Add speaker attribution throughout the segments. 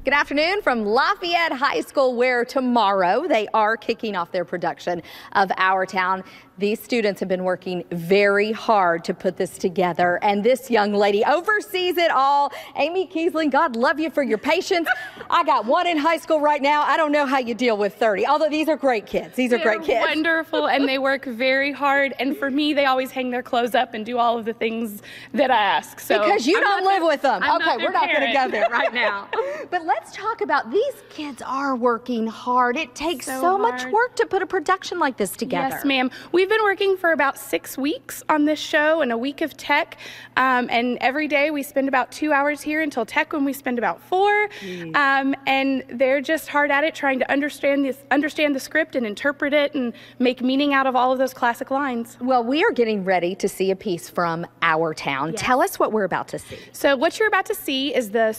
Speaker 1: Good afternoon from Lafayette High School, where tomorrow they are kicking off their production of Our Town. These students have been working very hard to put this together, and this young lady oversees it all. Amy Kiesling, God love you for your patience. I got one in high school right now. I don't know how you deal with 30, although these are great kids. They're great kids.
Speaker 2: Wonderful, and they work very hard. And for me, they always hang their clothes up and do all of the things that I ask. So
Speaker 1: because you don't live with them.
Speaker 2: Okay,
Speaker 1: we're not going to go there right now. But let's talk about these kids are working hard. It takes so much work to put a production like this together.
Speaker 2: Yes, ma'am. We've been working for about 6 weeks on this show and a week of tech. And every day we spend about 2 hours here until tech, when we spend about 4. And they're just hard at it, trying to understand the script and interpret it and make meaning out of all of those classic lines.
Speaker 1: Well, we are getting ready to see a piece from Our Town.
Speaker 2: Yes.
Speaker 1: Tell us what we're about to see.
Speaker 2: So what you're about to see is the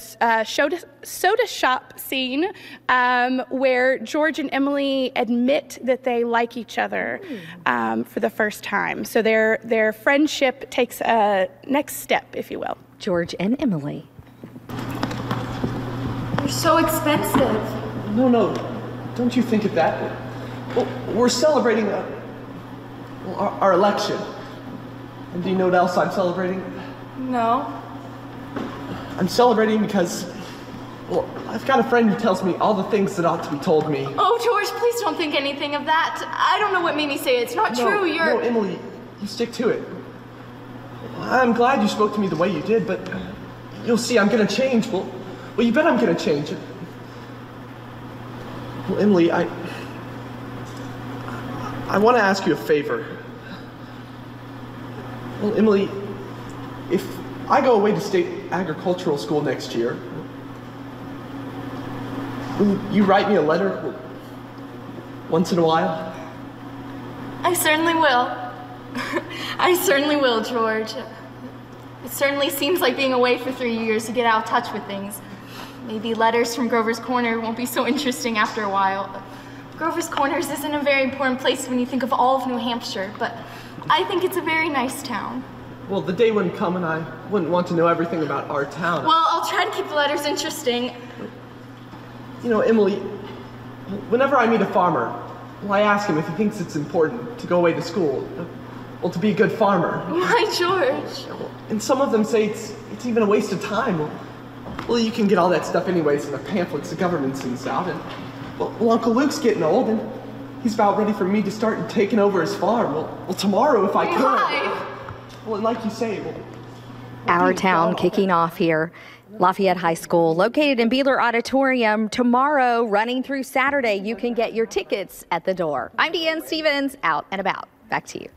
Speaker 2: soda shop scene where George and Emily admit that they like each other for the first time. So their friendship takes a next step, if you will.
Speaker 1: George and Emily.
Speaker 3: They're so expensive.
Speaker 4: No, don't you think of that. Well, we're celebrating our election. And do you know what else I'm celebrating?
Speaker 3: No.
Speaker 4: I'm celebrating because, well, I've got a friend who tells me all the things that ought to be told me.
Speaker 3: Oh, George, please don't think anything of that. I don't know what made me say it. It's not true.
Speaker 4: No, Emily, you stick to it. I'm glad you spoke to me the way you did, but you'll see I'm gonna change. Well, you bet I'm gonna change. Well, Emily, I want to ask you a favor. Well, Emily, if I go away to state agricultural school next year, will you write me a letter once in a while?
Speaker 3: I certainly will. I certainly will, George. It certainly seems like being away for 3 years to get out of touch with things. Maybe letters from Grover's Corner won't be so interesting after a while. Grover's Corners isn't a very important place when you think of all of New Hampshire, but I think it's a very nice town.
Speaker 4: Well, the day wouldn't come and I wouldn't want to know everything about our town.
Speaker 3: Well, I'll try to keep the letters interesting.
Speaker 4: You know, Emily, whenever I meet a farmer, well, I ask him if he thinks it's important to go away to school, well, to be a good farmer.
Speaker 3: Why, George?
Speaker 4: And some of them say it's even a waste of time. Well, you can get all that stuff anyways in the pamphlets the government sends out. And well, Uncle Luke's getting old, and he's about ready for me to start taking over his farm. Well, tomorrow if I could.
Speaker 3: Why?
Speaker 4: Well, and like you say,
Speaker 1: Our Town kicking off here. Lafayette High School, located in Beeler Auditorium. Tomorrow, running through Saturday, you can get your tickets at the door. I'm Deanne Stevens, out and about. Back to you.